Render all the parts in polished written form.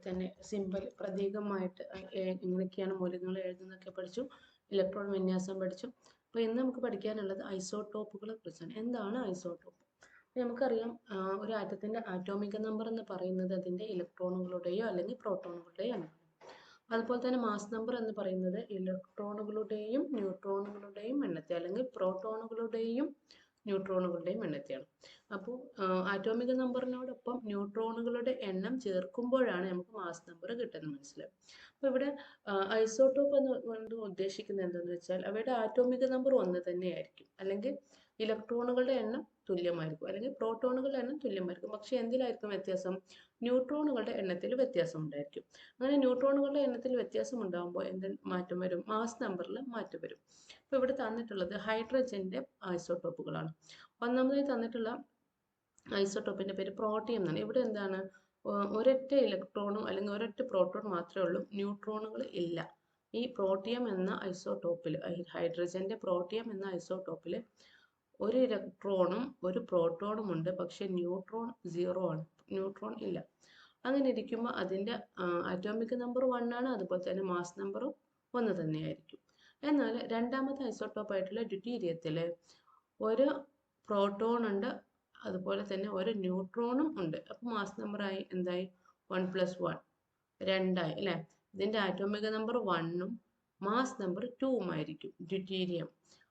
തന്നെ സിമ്പൽ പ്രതീകമായിട്ട് എങ്ങനെയൊക്കെയാണ് മൂലകങ്ങൾ എഴുതുന്നതൊക്കെ പഠിച്ചു. ഇലക്ട്രോൺ വിന്യാസം പഠിച്ചു. അപ്പോൾ ഇന്ന് നമുക്ക് പഠിക്കാനുള്ളത് ഐസോട്ടോപ്പുകളെ കുറിച്ചാണ്. എന്താണ് ഐസോട്ടോപ്പ്? നമുക്കറിയാം, ഒരു ആറ്റത്തിന്റെ ആറ്റോമിക നമ്പർ എന്ന് പറയുന്നത് അതിന്റെ ഇലക്ട്രോണുകളുടെയോ അല്ലെങ്കിൽ പ്രോട്ടോണുകളുടെയോ ആണ്. അതുപോലെ തന്നെ മാസ് നമ്പർ എന്ന് പറയുന്നത് ഇലക്ട്രോണുകളുടെയും ന്യൂട്രോണുകളുടെയും എണ്ണത്തെ അല്ലെങ്കിൽ പ്രോട്ടോണുകളുടെയും ന്യൂട്രോണുകളുടെയും എണ്ണത്തെയാണ്. അപ്പോൾ ആറ്റോമിക നമ്പറിനോടൊപ്പം ന്യൂട്രോണുകളുടെ എണ്ണം ചേർക്കുമ്പോഴാണ് നമുക്ക് മാസ് നമ്പർ കിട്ടുന്നത്, മനസ്സിലാവും. അപ്പോൾ ഇവിടെ ഐസോട്ടോപ്പ് എന്ന് കൊണ്ട് ഉദ്ദേശിക്കുന്നത് എന്താണെന്ന് വെച്ചാൽ അവയുടെ ആറ്റോമിക നമ്പർ ഒന്ന് തന്നെയായിരിക്കും, അല്ലെങ്കിൽ ഇലക്ട്രോണുകളുടെ എണ്ണം തുല്യമായിരിക്കും, അല്ലെങ്കിൽ പ്രോട്ടോണുകളുടെ എണ്ണം തുല്യമായിരിക്കും. പക്ഷെ എന്തിലായിരിക്കും വ്യത്യാസം? ന്യൂട്രോണുകളുടെ എണ്ണത്തിൽ വ്യത്യാസം ഉണ്ടായിരിക്കും. അങ്ങനെ ന്യൂട്രോണുകളുടെ എണ്ണത്തിൽ വ്യത്യാസം ഉണ്ടാകുമ്പോൾ എന്ത് മാറ്റം വരും? മാസ് നമ്പറിൽ മാറ്റം വരും. അപ്പോൾ ഇവിടെ തന്നിട്ടുള്ളത് ഹൈഡ്രജന്റെ ഐസോട്ടോപ്പുകളാണ്. ഒന്നാമതായി തന്നിട്ടുള്ള ഐസോട്ടോപ്പിന്റെ പേര് പ്രോട്ടിയം എന്നാണ്. ഇവിടെ എന്താണ്? ഒരൊറ്റ ഇലക്ട്രോണും അല്ലെങ്കിൽ ഒരൊറ്റ പ്രോട്ടോൺ മാത്രമേ ഉള്ളൂ, ന്യൂട്രോണുകൾ ഇല്ല. ഈ പ്രോട്ടിയം എന്ന ഐസോട്ടോപ്പിൽ, ഹൈഡ്രജന്റെ പ്രോട്ടിയം എന്ന ഐസോട്ടോപ്പിൽ ഒരു ഇലക്ട്രോണും ഒരു പ്രോട്ടോണും ഉണ്ട്, പക്ഷെ ന്യൂട്രോൺ 0 ആണ്, ന്യൂട്രോൺ ഇല്ല. അങ്ങനെ ഇരിക്കുമ്പോൾ അതിന്റെ ആറ്റോമിക് നമ്പർ 1 ആണ്, അതുപോലെ തന്നെ മാസ് നമ്പറും 1 തന്നെയായിരിക്കും. എന്നാൽ രണ്ടാമത്തെ ഐസോട്ടോപ്പ് ആയിട്ടുള്ള ഡ്യൂട്ടീരിയത്തില് ഒരു പ്രോട്ടോൺ ഉണ്ട്, അതുപോലെ തന്നെ ഒരു ന്യൂട്രോണും ഉണ്ട്. അപ്പോൾ മാസ് നമ്പർ ആയി എന്തായി? 1 + 1 2 ആയി അല്ലേ? ഇതിന്റെ ആറ്റോമിക നമ്പർ 1ഉം മാസ് നമ്പർ 2ഉം ആയിരിക്കും ഡ്യൂട്ടീരിയം.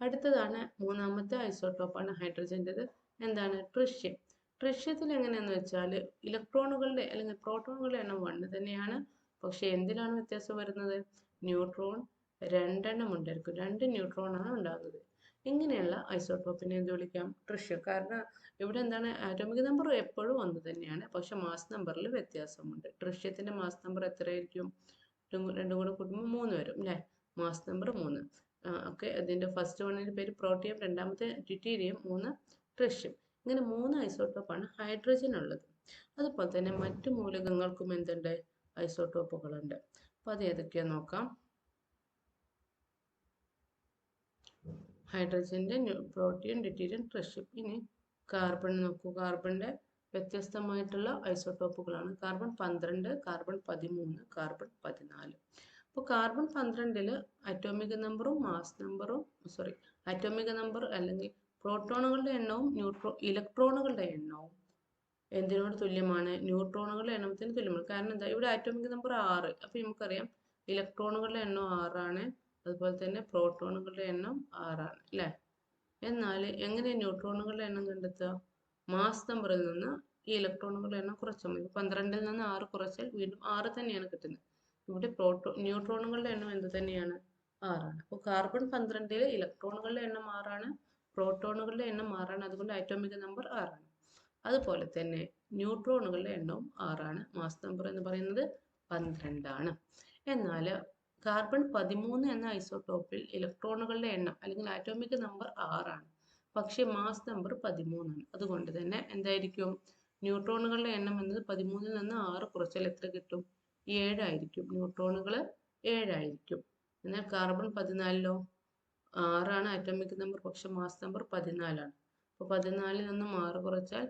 അടുത്തതാണ് മൂന്നാമത്തെ ഐസോട്ടോപ്പാണ് ഹൈഡ്രജൻ്റെത്. എന്താണ്? ട്രിഷ്യം. ട്രിഷ്യത്തിൽ എങ്ങനെയാന്ന് വെച്ചാൽ ഇലക്ട്രോണുകളുടെ അല്ലെങ്കിൽ പ്രോട്ടോണുകളുടെ എണ്ണം 1 തന്നെയാണ്, പക്ഷെ എന്തിലാണ് വ്യത്യാസം വരുന്നത്? ന്യൂട്രോൺ 2 എണ്ണം ഉണ്ടായിരിക്കും, 2 ന്യൂട്രോൺ ആണ് ഉണ്ടാകുന്നത്. ഇങ്ങനെയുള്ള ഐസോട്ടോപ്പിനെ എന്ത് വിളിക്കാം? ട്രിഷ്യം. കാരണം ഇവിടെ എന്താണ്? ആറ്റോമിക് നമ്പർ എപ്പോഴും 1 തന്നെയാണ്, പക്ഷെ മാസ് നമ്പറിൽ വ്യത്യാസമുണ്ട്. ട്രിഷ്യത്തിന്റെ മാസ് നമ്പർ എത്രയായിരിക്കും? രണ്ടും കൂടെ കൂട്ടുമ്പോൾ 3 വരും അല്ലേ? Mass number 3. ഓക്കെ, അതിന്റെ ഫസ്റ്റ് വണ്ണിന്റെ പേര് പ്രോട്ടിയം, രണ്ടാമത്തെ ഡ്യൂട്ടീരിയം, 3 ട്രിഷ്യം. ഇങ്ങനെ 3 ഐസോട്ടോപ്പാണ് ഹൈഡ്രജൻ ഉള്ളത്. അതുപോലെ തന്നെ മറ്റു മൂലകങ്ങൾക്കും എന്തുണ്ട്? ഐസോട്ടോപ്പുകളുണ്ട്. അപ്പോൾ അത് ഏതൊക്കെയാന്ന് നോക്കാം. ഹൈഡ്രജന്റെ പ്രോട്ടിയം, ഡ്യൂട്ടീരിയം, ട്രിഷ്യം. ഇനി കാർബൺ നോക്കൂ. കാർബണിന്റെ വ്യത്യസ്തമായിട്ടുള്ള ഐസോട്ടോപ്പുകളാണ് കാർബൺ 12, കാർബൺ 13, കാർബൺ 14. അപ്പോൾ കാർബൺ 12-ല് അറ്റോമിക നമ്പറും മാസ് നമ്പറും അറ്റോമിക നമ്പർ അല്ലെങ്കിൽ പ്രോട്ടോണുകളുടെ എണ്ണവും ഇലക്ട്രോണുകളുടെ എണ്ണവും എന്തിനോട് തുല്യമാണ്? ന്യൂട്രോണുകളുടെ എണ്ണത്തിന് തുല്യമാണ്. കാരണം എന്താ? ഇവിടെ ആറ്റോമിക നമ്പർ 6, അപ്പോൾ നമുക്കറിയാം ഇലക്ട്രോണുകളുടെ എണ്ണം 6 ആണ്, അതുപോലെ തന്നെ പ്രോട്ടോണുകളുടെ എണ്ണം 6 ആണ് അല്ലേ? എന്നാൽ എങ്ങനെ ന്യൂട്രോണുകളുടെ എണ്ണം കണ്ടെത്തുക? മാസ് നമ്പറിൽ നിന്ന് ഈ ഇലക്ട്രോണുകളുടെ എണ്ണം കുറച്ചാൽ മതി. 12-ൽ നിന്ന് 6 കുറച്ചാൽ വീണ്ടും 6 തന്നെയാണ് കിട്ടുന്നത്. ഇവിടെ ന്യൂട്രോണുകളുടെ എണ്ണം എന്ത് തന്നെയാണ്? 6 ആണ്. അപ്പോൾ കാർബൺ 12-ൽ ഇലക്ട്രോണുകളുടെ എണ്ണം 6 ആണ്, പ്രോട്ടോണുകളുടെ എണ്ണം 6 ആണ്, അതുകൊണ്ട് ആറ്റോമിക നമ്പർ 6 ആണ്. അതുപോലെ തന്നെ ന്യൂട്രോണുകളുടെ എണ്ണവും 6 ആണ്, മാസ് നമ്പർ എന്ന് പറയുന്നത് 12 ആണ്. എന്നാൽ കാർബൺ 13 എന്ന ഐസോട്ടോപ്പിൽ ഇലക്ട്രോണുകളുടെ എണ്ണം അല്ലെങ്കിൽ ആറ്റോമിക് നമ്പർ 6 ആണ്, പക്ഷേ മാസ് നമ്പർ 13 ആണ്. അതുകൊണ്ട് തന്നെ എന്തായിരിക്കും? ന്യൂട്രോണുകളുടെ എണ്ണം എന്നത് 13-ൽ നിന്ന് 6 കുറച്ചാൽ എത്ര കിട്ടും? 7 ആയിരിക്കും. ന്യൂട്രോണുകൾ 7 ആയിരിക്കും. എന്നാൽ കാർബൺ 14-ലോ 6 ആണ് ആറ്റോമിക് നമ്പർ, പക്ഷെ മാസ് നമ്പർ 14 ആണ്. അപ്പോൾ 14-ൽ നിന്നും 6 കുറച്ചാൽ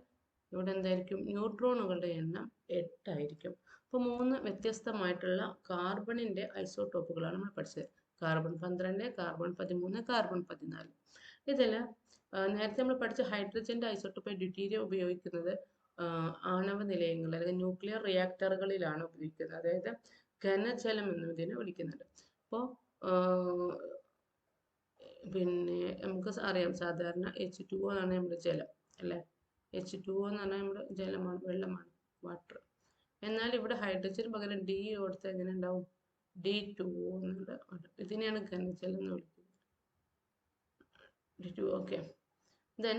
ഇവിടെ എന്തായിരിക്കും? ന്യൂട്രോണുകളുടെ എണ്ണം 8 ആയിരിക്കും. അപ്പോൾ 3 വ്യത്യസ്തമായിട്ടുള്ള കാർബണിന്റെ ഐസോട്ടോപ്പുകളാണ് നമ്മൾ പഠിച്ചത്. Carbon 12, carbon 13, carbon 14. ഇതിൽ നേരത്തെ നമ്മൾ പഠിച്ച ഹൈഡ്രജന്റെ ഐസോട്ടോപ്പ് ഡ്യൂട്ടീരിയം ഉപയോഗിക്കുന്നത് ആണവ നിലയങ്ങൾ അല്ലെങ്കിൽ ന്യൂക്ലിയർ റിയാക്ടറുകളിലാണ് ഉപയോഗിക്കുന്നത്, അതായത് ഘനജലം എന്നതിനെ വിളിക്കുന്നുണ്ട്. അപ്പോൾ പിന്നെ നമുക്ക് അറിയാം സാധാരണ H2O ആണ് നമ്മുടെ ജലം അല്ലേ? H2O എന്ന് പറഞ്ഞാൽ നമ്മുടെ ജലമാണ്, വെള്ളമാണ്, വാട്ടർ. എന്നാൽ ഇവിടെ ഹൈഡ്രജന് പകരം D കൊടുത്താൽ എങ്ങനെ ഉണ്ടാവും? D2O എന്നുള്ള ഇതിനെയാണ് ഘനജലം എന്ന് വിളിക്കുന്നത്. D2O. ഓക്കെ. ദെൻ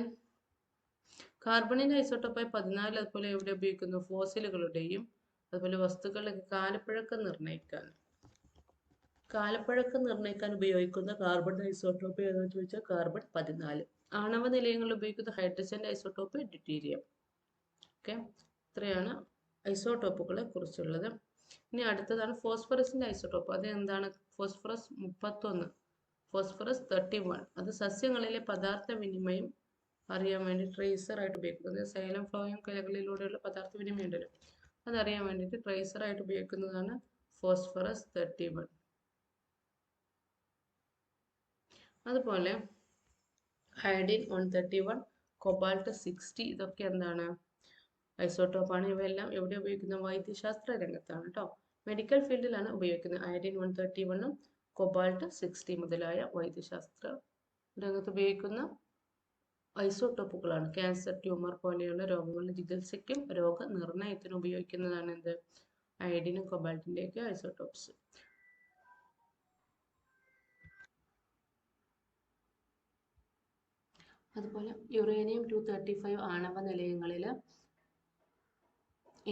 കാർബണിന്റെ ഐസോട്ടോപ്പായി 14 അതുപോലെ എവിടെ ഉപയോഗിക്കുന്നു? ഫോസിലുകളുടെയും അതുപോലെ വസ്തുക്കളുടെ കാലപ്പഴക്കം നിർണ്ണയിക്കാൻ ഉപയോഗിക്കുന്ന കാർബൺ ഐസോട്ടോപ്പ് ഏതാണെന്ന് ചോദിച്ചാൽ കാർബൺ 14. ആണവ നിലയങ്ങളിൽ ഉപയോഗിക്കുന്ന ഹൈഡ്രജന്റെ ഐസോട്ടോപ്പ് ഡ്യൂട്ടീരിയം. ഓക്കെ, ഇത്രയാണ് ഐസോട്ടോപ്പുകളെ കുറിച്ചുള്ളത്. ഇനി അടുത്തതാണ് ഫോസ്ഫറസിന്റെ ഐസോട്ടോപ്പ്. അത് എന്താണ്? Phosphorus 31, phosphorus 31. അത് സസ്യങ്ങളിലെ പദാർത്ഥ വിനിമയം അറിയാൻ വേണ്ടി ട്രേസർ ആയിട്ട് ഉപയോഗിക്കുന്നത്. സൈലം ഫ്ലോയം കലകളിലൂടെയുള്ള പദാർത്ഥ വിനിമയം ഉണ്ടല്ലോ, അതറിയാൻ വേണ്ടിയിട്ട് ട്രേസറായിട്ട് ഉപയോഗിക്കുന്നതാണ് ഫോസ്ഫറസ് 31. അതുപോലെ അയഡിൻ 131, കൊബാൾട്ട് 60, ഇതൊക്കെ എന്താണ്, ഐസോട്ടോപ്പാണ്. ഇവയെല്ലാം എവിടെ ഉപയോഗിക്കുന്നത്? വൈദ്യശാസ്ത്ര രംഗത്താണ് കേട്ടോ. മെഡിക്കൽ ഫീൽഡിലാണ് ഉപയോഗിക്കുന്നത്. അയഡിൻ 131ഉം കൊബാൾട്ട് 60 മുതലായ വൈദ്യശാസ്ത്ര രംഗത്ത് ഉപയോഗിക്കുന്ന ഐസോട്ടോപ്പുകളാണ്. ക്യാൻസർ, ട്യൂമർ പോലെയുള്ള രോഗങ്ങളുടെ ചികിത്സയ്ക്കും രോഗനിർണയത്തിനും ഉപയോഗിക്കുന്നതാണ് എന്ത്? അയഡിനും കൊബാൾട്ടിൻ്റെയൊക്കെ ഐസോട്ടോപ്സ്. അതുപോലെ യുറേനിയം 235 ആണവ നിലയങ്ങളിൽ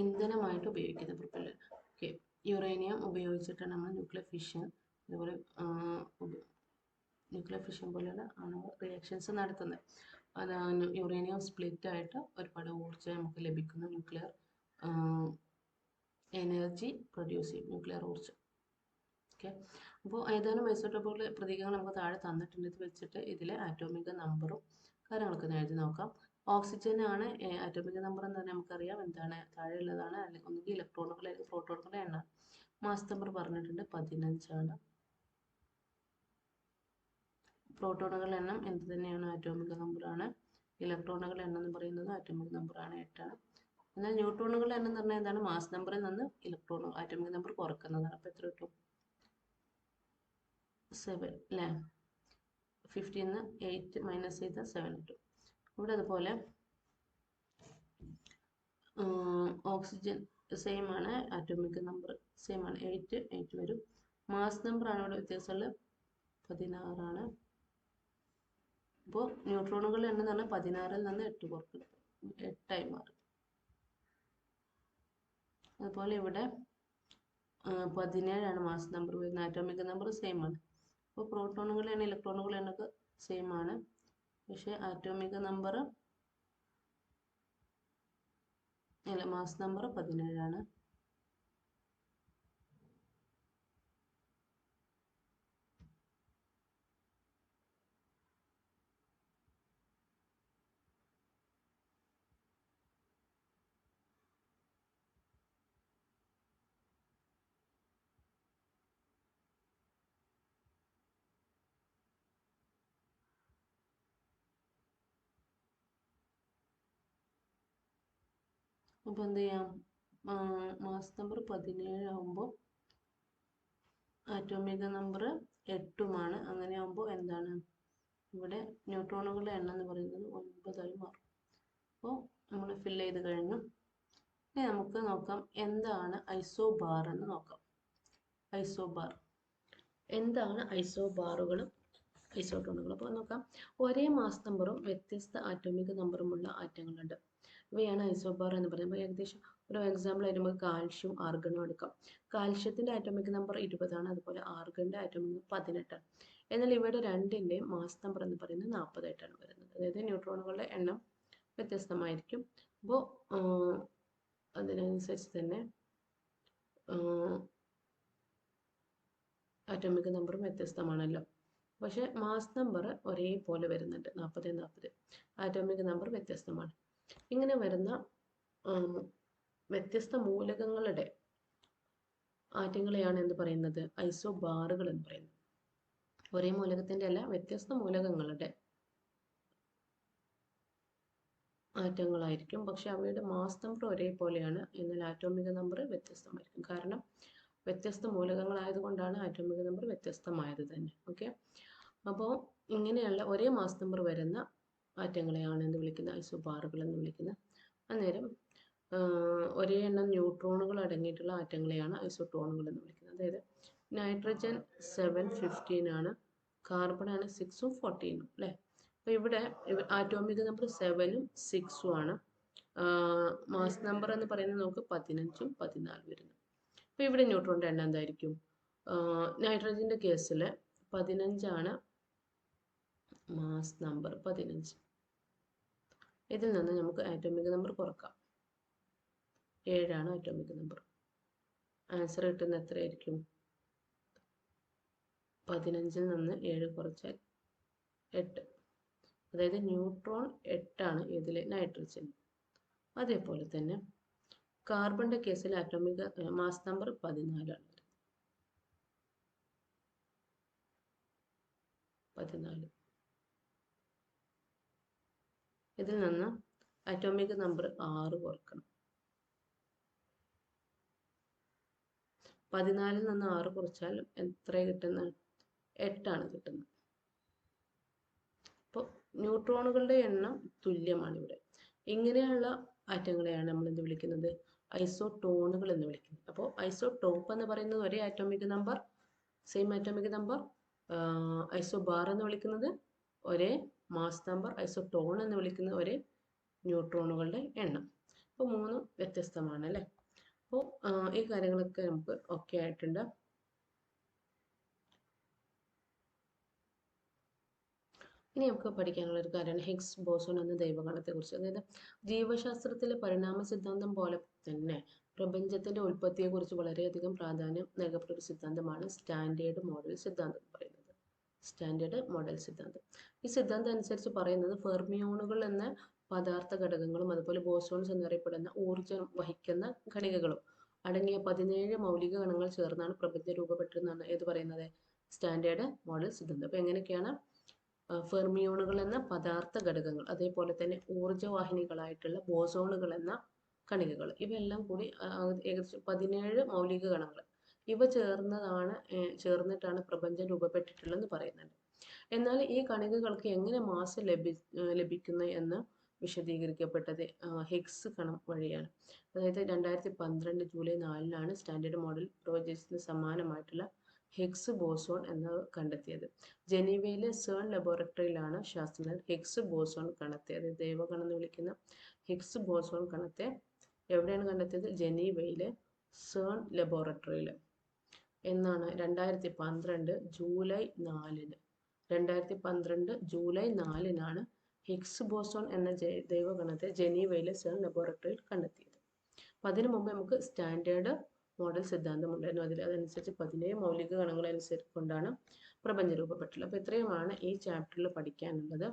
ഇന്ധനമായിട്ട് ഉപയോഗിക്കുന്നത് പ്രൊപ്പല്ലർ. ഓക്കെ, യുറേനിയം ഉപയോഗിച്ചിട്ടാണ് നമ്മൾ ന്യൂക്ലിയർ ഫിഷൻ, അതുപോലെ ന്യൂക്ലിയർ ഫിഷൻ പോലെയുള്ള ആണവ റിയാക്ഷൻസ് നടത്തുന്നത്. അതാണ് യുറേനിയം സ്പ്ലിറ്റ് ആയിട്ട് ഒരുപാട് ഊർജ്ജം നമുക്ക് ലഭിക്കുന്ന ന്യൂക്ലിയർ എനർജി പ്രൊഡ്യൂസ് ചെയ്യും, ന്യൂക്ലിയർ ഊർജ്ജം. ഓക്കെ, അപ്പോൾ ഏതാനും ഐസോട്ടോപ്പുകളുടെ പ്രതീകങ്ങൾ നമുക്ക് താഴെ തന്നിട്ടുണ്ട്. ഇത് വെച്ചിട്ട് ഇതിലെ ആറ്റോമിക നമ്പറും കാര്യങ്ങളൊക്കെ എഴുതി നോക്കാം. ഓക്സിജൻ ആണ് ആറ്റോമിക നമ്പർ എന്ന് തന്നെ നമുക്കറിയാം. എന്താണ് താഴെയുള്ളതാണ്, അല്ലെങ്കിൽ ഒന്നുകിൽ ഇലക്ട്രോണുകൾ അല്ലെങ്കിൽ പ്രോട്ടോണുകളുടെ എണ്ണം. മാസ് നമ്പർ പറഞ്ഞിട്ടുണ്ട് 15 ആണ്. പ്രോട്ടോണുകളുടെ എണ്ണം എന്ത് തന്നെയാണ്? ആറ്റോമിക നമ്പറാണ്. ഇലക്ട്രോണുകളുടെ എണ്ണം എന്ന് പറയുന്നത് ആറ്റോമിക നമ്പറാണ്, 8 ആണ്. എന്നാൽ ന്യൂട്രോണുകളുടെ എണ്ണം എന്ന് പറഞ്ഞാൽ എന്താണ്? മാസ് നമ്പറിൽ നിന്ന് ആറ്റോമിക നമ്പർ കുറക്കുന്നതാണ്. അപ്പോൾ എത്ര കിട്ടും? 7 അല്ലേ? 15 8 മൈനസ് ചെയ്താൽ 7 കിട്ടും. ഇവിടെ അതുപോലെ ഓക്സിജൻ സെയിം ആണ്, ആറ്റോമിക് നമ്പർ സെയിം ആണ്, 8 വരും. മാസ് നമ്പറാണ് ഇവിടെ വ്യത്യാസമുള്ളത്, 16 ആണ്. അപ്പോൾ ന്യൂട്രോണുകളുടെ എണ്ണം എന്ന് പറഞ്ഞാൽ 16ൽ നിന്ന് 8 കുറക്കണം, 8 ആയി മാറും. അതുപോലെ ഇവിടെ 17 ആണ് മാസ് നമ്പർ വരുന്നത്. ആറ്റോമിക് നമ്പർ സെയിം ആണ്. അപ്പോൾ പ്രോട്ടോണുകളുടെ എണ്ണം ഇലക്ട്രോണുകളുടെ എണ്ണമൊക്കെ സെയിം ആണ്, പക്ഷേ ആറ്റോമിക് നമ്പർ അല്ല, മാസ് നമ്പർ 17 ആണ്. അപ്പോൾ എന്ത് ചെയ്യാം? മാസ് നമ്പർ 17 ആകുമ്പോൾ ആറ്റോമിക നമ്പർ 8ഉമാണ്. അങ്ങനെ ആകുമ്പോൾ എന്താണ് ഇവിടെ ന്യൂട്രോണുകളുടെ എണ്ണം എന്ന് പറയുന്നത് 9 ആയി മാറും. അപ്പോൾ നമ്മൾ ഫില്ല് ചെയ്ത് കഴിഞ്ഞു. ഇനി നമുക്ക് നോക്കാം എന്താണ് ഐസോബാർ എന്ന് നോക്കാം. ഐസോബാർ എന്താണ്? ഐസോബാറുകളും ഐസോട്ടോണുകളും. അപ്പോൾ നോക്കാം. ഒരേ മാസ് നമ്പറും വ്യത്യസ്ത ആറ്റോമിക നമ്പറുമുള്ള ആറ്റങ്ങളുണ്ട്. ഇവയാണ് ഐസോബാർ എന്ന് പറയുന്നത്. ഏകദേശം ഒരു എക്സാമ്പിൾ ആയിട്ട് നമുക്ക് കാൽഷ്യം, ആർഗണും എടുക്കാം. കാൽഷ്യത്തിൻ്റെ ആറ്റോമിക് നമ്പർ 20 ആണ്. അതുപോലെ ആർഗണിൻ്റെ ആറ്റോമിക് നമ്പർ 18 ആണ്. എന്നാൽ ഇവയുടെ രണ്ടിൻ്റെയും മാസ് നമ്പർ എന്ന് പറയുന്നത് 40 ആയിട്ടാണ് വരുന്നത്. അതായത് ന്യൂട്രോണുകളുടെ എണ്ണം വ്യത്യസ്തമായിരിക്കും. അപ്പോൾ അതിനനുസരിച്ച് തന്നെ ആറ്റോമിക് നമ്പറും വ്യത്യസ്തമാണല്ലോ. പക്ഷേ മാസ് നമ്പർ ഒരേപോലെ വരുന്നുണ്ട്, 40 40. ആറ്റോമിക് നമ്പർ വ്യത്യസ്തമാണ്. ഇങ്ങനെ വരുന്ന വ്യത്യസ്ത മൂലകങ്ങളുടെ ആറ്റങ്ങളെയാണ് എന്ത് പറയുന്നത്? ഐസോബാറുകൾ എന്ന് പറയുന്നത്. ഒരേ മൂലകത്തിൻ്റെ അല്ല, വ്യത്യസ്ത മൂലകങ്ങളുടെ ആറ്റങ്ങളായിരിക്കും. പക്ഷെ അവയുടെ മാസ് നമ്പർ ഒരേപോലെയാണ്, എന്നാൽ ആറ്റോമിക നമ്പർ വ്യത്യസ്തമായിരിക്കും. കാരണം വ്യത്യസ്ത മൂലകങ്ങളായതുകൊണ്ടാണ് ആറ്റോമിക നമ്പർ വ്യത്യസ്തമായത് തന്നെ. ഓക്കെ, അപ്പോൾ ഇങ്ങനെയുള്ള ഒരേ മാസ് നമ്പർ വരുന്ന ആറ്റങ്ങളെയാണ് എന്ത് വിളിക്കുന്നത്? ഐസോബാറുകൾ എന്ന് വിളിക്കുന്നത്. അന്നേരം ഒരേ എണ്ണം ന്യൂട്രോണുകൾ അടങ്ങിയിട്ടുള്ള ആറ്റങ്ങളെയാണ് ഐസോട്ടോണുകൾ എന്ന് വിളിക്കുന്നത്. അതായത് നൈട്രജൻ 715 ആണ്, കാർബൺ ആണ് 6ഉം 14ഉം അല്ലേ. അപ്പോൾ ഇവിടെ ആറ്റോമിക് നമ്പർ 7ഉം 6ഉം ആണ്. മാസ് നമ്പർ എന്ന് പറയുന്നത് നമുക്ക് 15ഉം 14 വരുന്നു. അപ്പോൾ ഇവിടെ ന്യൂട്രോണിൻ്റെ എണ്ണം എന്തായിരിക്കും? നൈട്രജൻ്റെ കേസിൽ 15 ആണ് മാസ് നമ്പർ, 15. ഇതിൽ നിന്ന് നമുക്ക് ആറ്റോമിക് നമ്പർ കുറക്കാം, 7 ആണ് ആറ്റോമിക് നമ്പർ. ആൻസർ കിട്ടുന്ന എത്രയായിരിക്കും? 15ൽ നിന്ന് 7 കുറച്ചാൽ 8. അതായത് ന്യൂട്രോൺ 8 ആണ് ഇതിലെ നൈട്രജൻ. അതേപോലെ തന്നെ കാർബണിന്റെ കേസിൽ ആറ്റോമിക് മാസ് നമ്പർ 14 ആണ്. 14. ഇതിൽ നിന്ന് ആറ്റോമിക് നമ്പർ 6 കുറക്കണം. 14 നിന്ന് 6 കുറച്ചാൽ എത്ര കിട്ടുന്നത്? 8 ആണ് കിട്ടുന്നത്. അപ്പോൾ ന്യൂട്രോണുകളുടെ എണ്ണം തുല്യമാണ് ഇവിടെ. ഇങ്ങനെയുള്ള ആറ്റങ്ങളെയാണ് നമ്മൾ എന്ത് വിളിക്കുന്നത്? ഐസോട്ടോണുകൾ എന്ന് വിളിക്കുന്നത്. അപ്പോൾ ഐസോടോപ്പ് എന്ന് പറയുന്നത് ഒരേ atomic number, same atomic number. Isobar എന്ന് വിളിക്കുന്നത് ഒരേ മാസ് നമ്പർ. ഐസോടോൺ എന്ന് വിളിക്കുന്നത് ഒരേ ന്യൂട്രോണുകളുടെ എണ്ണം. അപ്പോൾ മൂന്നും വ്യത്യസ്തമാണ് അല്ലേ? അപ്പോൾ ഈ കാര്യങ്ങളൊക്കെ നമുക്ക് ഓക്കെ ആയിട്ടുണ്ട്. ഇനി നമുക്ക് പഠിക്കാനുള്ള ഒരു കാര്യമാണ് ഹിഗ്സ് ബോസോൺ എന്ന ദൈവഗണത്തെക്കുറിച്ച്. അതായത് ജീവശാസ്ത്രത്തിലെ പരിണാമ സിദ്ധാന്തം പോലെ തന്നെ പ്രപഞ്ചത്തിന്റെ ഉൽപ്പത്തിയെക്കുറിച്ച് വളരെയധികം പ്രാധാന്യം നൽകപ്പെട്ട ഒരു സിദ്ധാന്തമാണ് സ്റ്റാൻഡേർഡ് മോഡൽ സിദ്ധാന്തം എന്ന് പറയുന്നത്. സ്റ്റാൻഡേർഡ് മോഡൽ സിദ്ധാന്തം. ഈ സിദ്ധാന്തം അനുസരിച്ച് പറയുന്നത് ഫെർമിയോണുകൾ എന്ന പദാർത്ഥ ഘടകങ്ങളും അതുപോലെ ബോസോൺസ് എന്നറിയപ്പെടുന്ന ഊർജ്ജം വഹിക്കുന്ന ഘടികകളും അടങ്ങിയ 17 മൗലിക കണങ്ങൾ ചേർന്നാണ് പ്രപഞ്ചം രൂപപ്പെട്ടതെന്നാണ് ഏത് പറയുന്നത്? സ്റ്റാൻഡേർഡ് മോഡൽ സിദ്ധാന്തം. അപ്പോൾ എങ്ങനെയൊക്കെയാണ്? ഫെർമിയോണുകൾ എന്ന പദാർത്ഥ ഘടകങ്ങൾ, അതേപോലെ തന്നെ ഊർജ്ജവാഹിനികളായിട്ടുള്ള ബോസോണുകൾ എന്ന കണികകൾ, ഇവയെല്ലാം കൂടി ഏകദേശം 17 മൗലിക കണങ്ങൾ. ഇവ ചേർന്നിട്ടാണ് പ്രപഞ്ചം രൂപപ്പെട്ടിട്ടുള്ളതെന്ന് പറയുന്നുണ്ട്. എന്നാൽ ഈ കണികകൾക്ക് എങ്ങനെ മാസ് ലഭിക്കുന്നു എന്ന് വിശദീകരിക്കപ്പെട്ടത് ഹിഗ്സ് കണം വഴിയാണ്. അതായത് 2012 ജൂലൈ 4 സ്റ്റാൻഡേർഡ് മോഡൽ പ്രവചിച്ചതിന് സമാനമായിട്ടുള്ള ഹിഗ്സ് ബോസോൺ എന്ന് കണ്ടെത്തിയത്. ജനീവയിലെ സേൺ ലബോറട്ടറിയിലാണ് ശാസ്ത്രജ്ഞർ ഹിഗ്സ് ബോസോൺ കണത്തെ, അതായത് ദൈവകണം എന്ന് വിളിക്കുന്ന ഹിഗ്സ് ബോസോൺ കണത്തെ എവിടെയാണ് കണ്ടെത്തിയത്? ജനീവയിലെ സേൺ ലബോറട്ടറിയിൽ. എന്നാണ്? 2012 ജൂലൈ 4. 2012 ജൂലൈ 4 ഹിഗ്സ് ബോസോൺ എന്ന ദൈവകണത്തെ ജനീവയിലെ സേൺ ലബോറട്ടറിയിൽ കണ്ടെത്തിയത്. അപ്പം അതിനു മുമ്പ് നമുക്ക് സ്റ്റാൻഡേർഡ് മോഡൽ സിദ്ധാന്തം ഉണ്ടായിരുന്നു. അതനുസരിച്ച് 17 മൗലിക കണങ്ങൾ അനുസരിച്ച് കൊണ്ടാണ് പ്രപഞ്ചം രൂപപ്പെട്ടുള്ളത്. അപ്പോൾ ഇത്രയുമാണ് ഈ ചാപ്റ്ററിൽ പഠിക്കാനുള്ളത്.